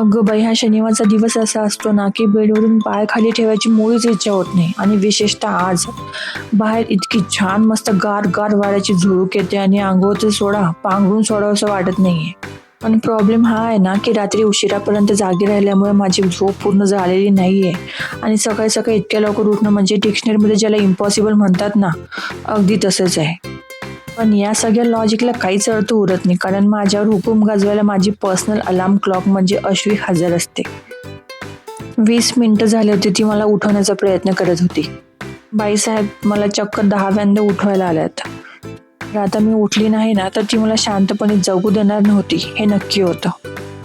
अगं बाई, हा शनिवारचा दिवस असा असतो ना, की बेडवरून पाय खाली ठेवायची मुळीच इच्छा होत नाही. आणि विशेषतः आज बाहेर इतकी छान मस्त गार गार वाऱ्याची झुळूक येते आणि अंघोळचा सोडा पांघरून सोडावं असं वाटत नाहीये. पण प्रॉब्लेम हा आहे ना, की रात्री उशिरापर्यंत जागी राहिल्यामुळे माझी झोप पूर्ण झालेली नाहीये. आणि सकाळी सकाळी इतक्या लवकर उठणं म्हणजे डिक्शनरीमध्ये ज्याला इम्पॉसिबल म्हणतात ना, अगदी तसंच आहे. पण या सगळ्या लॉजिकला काहीच अर्थ उरत नाही, कारण माझ्यावर हुकूम गाजवायला माझी पर्सनल अलार्म क्लॉक म्हणजे अश्वी हजर असते. 20 मिनिटं झाली होती ती मला उठवण्याचा प्रयत्न करत होती. बाईसाहेब मला चक्क 10व्यांदा उठवायला आल्यात. तर आता मी उठली नाही ना, तर ती मला शांतपणे जगू देणार नव्हती, हे नक्की होतं.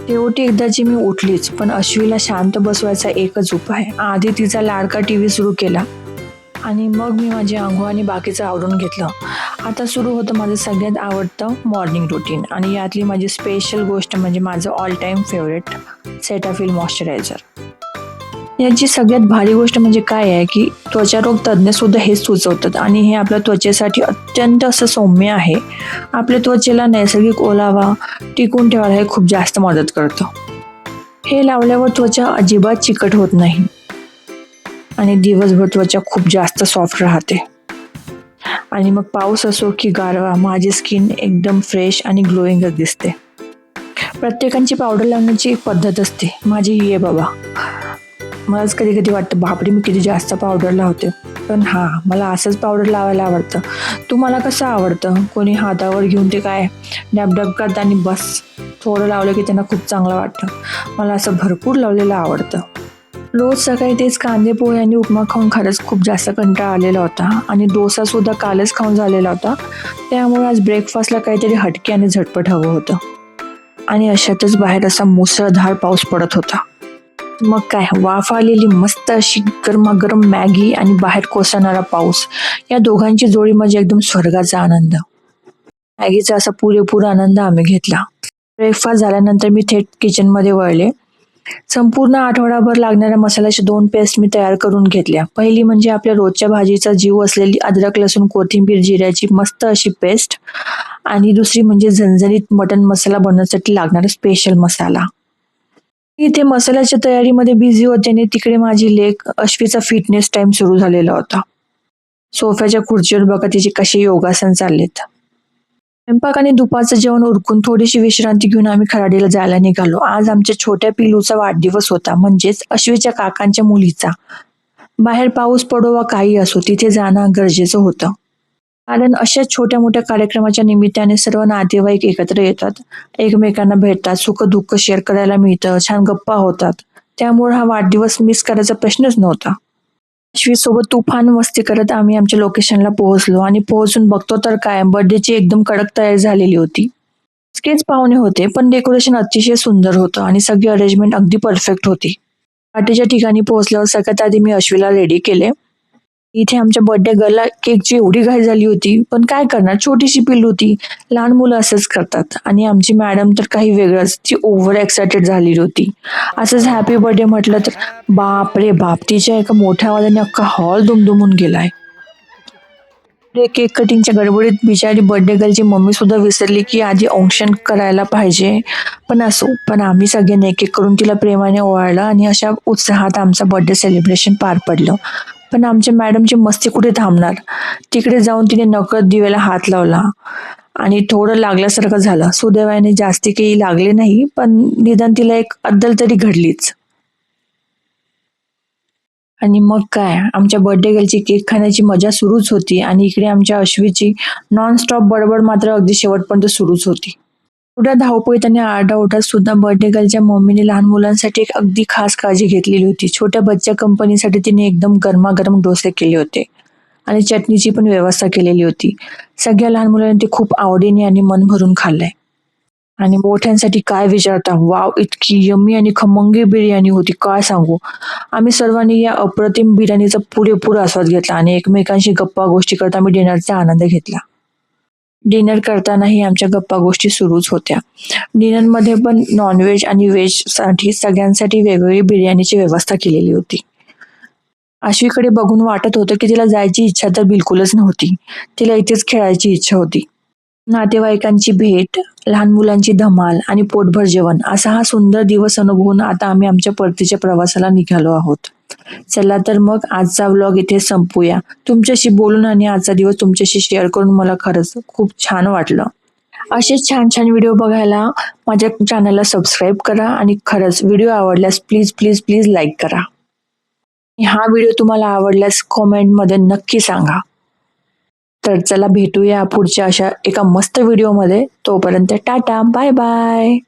शेवटी एकदाची मी उठलीच, पण अश्वीला शांत बसवायचा एकच उपाय. आधी तिचा लाडका टीव्ही सुरू केला आणि मग मी माझी अंघोळ आणि बाकीचं आवरून घेतलं. आता सुरू होतं माझं सगळ्यात आवडतं मॉर्निंग रुटीन, आणि यातली माझी स्पेशल गोष्ट म्हणजे माझं all time favourite Cetaphil moisturiser. याची सगळ्यात भारी गोष्ट म्हणजे काय आहे, की त्वचारोग तज्ज्ञ सुद्धा हेच सुचवतात, आणि हे आपल्या त्वचेसाठी अत्यंत असं सौम्य आहे. आपल्या त्वचेला नैसर्गिक ओलावा टिकून ठेवायला हे खूप जास्त मदत करतं. हे लावल्यावर त्वचा अजिबात चिकट होत नाही आणि दिवसभर त्वचा खूप जास्त सॉफ्ट राहते. आणि मग पाऊस असो की गारवा, माझी स्किन एकदम फ्रेश आणि ग्लोईंगच दिसते. प्रत्येकाची पावडर लावण्याची एक पद्धत असते, माझी ही आहे बाबा. मलाच कधी कधी वाटतं, बापरे मी किती जास्त पावडर लावते. पण हा, मला असंच पावडर लावायला आवडतं. तुम्हाला कसं आवडतं? कोणी हातावर घेऊन ते काय डॅब करतं आणि बस थोडं लावलं की त्यांना खूप चांगलं वाटतं. मला असं भरपूर लावलेलं आवडतं. रोज सकाळी तेच कांदे पोहे आणि उपमा खाऊन खरंच खूप जास्त कंटाळा आलेला होता, आणि डोसा सुद्धा कालच खाऊन झालेला होता. त्यामुळे आज ब्रेकफास्टला काहीतरी हटके आणि झटपट हवं होतं. आणि अशातच बाहेर असा मुसळधार पाऊस पडत होता. मग काय, वाफ आलेली मस्त अशी गरमागरम मॅगी आणि बाहेर कोसळणारा पाऊस, या दोघांची जोडी म्हणजे एकदम स्वर्गाचा आनंद. मॅगीचा असा पुरेपूर आनंद आम्ही घेतला. ब्रेकफास्ट झाल्यानंतर मी थेट किचनमध्ये वळले. संपूर्ण आठवडाभर लागणाऱ्या मसाल्याच्या 2 पेस्ट मी तयार करून घेतल्या. पहिली म्हणजे आपल्या रोजच्या भाजीचा जीव असलेली अद्रक लसूण कोथिंबीर जिऱ्याची मस्त अशी पेस्ट, आणि दुसरी म्हणजे झणझणीत मटन मसाला बनवण्यासाठी लागणारा स्पेशल मसाला. इथे मसाल्याच्या तयारीमध्ये बिझी होते आणि तिकडे माझी लेक अश्वीचा फिटनेस टाइम सुरू झालेला होता. सोफ्याच्या खुर्चीवर बघा तिचे कसे योगासन चाललेत. स्वयंपाक आणि दुपारचं जेवण उरकून थोडीशी विश्रांती घेऊन आम्ही खराडीला जायला निघालो. आज आमच्या छोट्या पिलूचा वाढदिवस होता, म्हणजेच अश्वीच्या काकांच्या मुलीचा. बाहेर पाऊस पडो वा काही असो, तिथे जाणं गरजेचं होतं. कारण अशा छोट्या मोठ्या कार्यक्रमाच्या निमित्ताने सर्व नातेवाईक एकत्र येतात, एकमेकांना भेटतात, सुख दुःख शेअर करायला मिळतं, छान गप्पा होतात. त्यामुळे हा वाढदिवस मिस करायचा प्रश्नच नव्हता. अश्वी सोबत तुफान मस्ती करत आम्ही आमच्या लोकेशनला पोहोचलो, आणि पोहोचून बघतो तर काय, बर्थडेची एकदम कडक तयारी झालेली होती. इतकेच पाहुणे होते, पण डेकोरेशन अतिशय सुंदर होतं आणि सगळी अरेंजमेंट अगदी परफेक्ट होती. पार्टीच्या ठिकाणी पोहोचल्यावर सगळ्यात आधी मी अश्वीला रेडी केले. इथे आमच्या बर्थडे गर्लला केकची एवढी घाई झाली होती, पण काय करणार, छोटीशी पिल्लू होती. लहान मुलं असंच करतात. आणि आमची मॅडम तर काही वेगळंच, ती ओव्हर एक्सायटेड झालेली होती. असंच हॅपी बर्थडे म्हटलं तर बाप रे बाप, तिच्या एका मोठ्या आवाजाने अख्खा हॉल दुमदुमून गेलाय. केक कटिंगच्या गडबडीत बिचारी बर्थडे गर्लची मम्मी सुद्धा विसरली की आधी औक्षण करायला पाहिजे. पण असो, पण आम्ही सगळ्यांनी एक एक करून तिला प्रेमाने ओवाळलं, आणि अशा उत्साहात आमचं बर्थडे सेलिब्रेशन पार पडलं. पण आमच्या मॅडमची मस्ती कुठे थांबणार. तिकडे जाऊन तिने नकळत दिव्याला हात लावला आणि थोडं लागल्यासारखं झालं. सुदैवाने जास्ती काही लागले नाही, पण निदान तिला एक अद्दल तरी घडलीच. आणि मग काय, आमच्या बर्थडे गर्लची केक खाण्याची मजा सुरूच होती, आणि इकडे आमच्या अश्वीची नॉन स्टॉप बडबड मात्र अगदी शेवटपर्यंत सुरूच होती. एवढ्या धावपळीत आणि आरडाओरडात सुद्धा बर्थडे गर्लच्या मम्मीने लहान मुलांसाठी एक अगदी खास काळजी घेतलेली होती. छोट्या बच्चा कंपनीसाठी तिने एकदम गरमागरम डोसे केले होते, आणि चटणीची पण व्यवस्था केलेली होती. सगळ्या लहान मुलांनी ते खूप आवडीने आणि मन भरून खाल्लंय. आणि मोठ्यांसाठी काय विचारता, वाव, इतकी यम्मी आणि खमंग बिर्याणी होती, काय सांगू. आम्ही सर्वांनी या अप्रतिम बिर्याणीचा पुरेपूर आस्वाद घेतला, आणि एकमेकांशी गप्पा गोष्टी करता आम्ही डिनरचा आनंद घेतला. डिनर करतानाही आमच्या गप्पा गोष्टी सुरूच होत्या. डिनरमध्ये पण नॉनव्हेज आणि व्हेज साठी सगळ्यांसाठी वेगवेगळी बिर्याणीची व्यवस्था केलेली होती. आश्वीकडे बघून वाटत होतं की तिला जायची इच्छा तर बिलकुलच नव्हती. तिला इथेच खेळायची इच्छा होती. नातेवाईकांची भेट, लहान मुलांची धमाल आणि पोटभर जेवण असा हा सुंदर दिवस अनुभवून आता आम्ही आमच्या परतीच्या प्रवासाला निघालो आहोत. चला तर मग आजचा व्लॉग इथे संपूया. तुमच्याशी बोलून आणि आजचा दिवस तुमच्याशी शेअर करून मला खरंच खूप छान वाटलं. असेच छान छान व्हिडिओ बघायला माझ्या चॅनलला सबस्क्राईब करा आणि खरंच व्हिडिओ आवडल्यास प्लीज प्लीज प्लीज लाईक करा. हा व्हिडिओ तुम्हाला आवडल्यास कॉमेंटमध्ये नक्की सांगा. तर चला भेटूया पुढच्या अशा एका मस्त व्हिडिओमध्ये. तोपर्यंत टाटा, बाय बाय.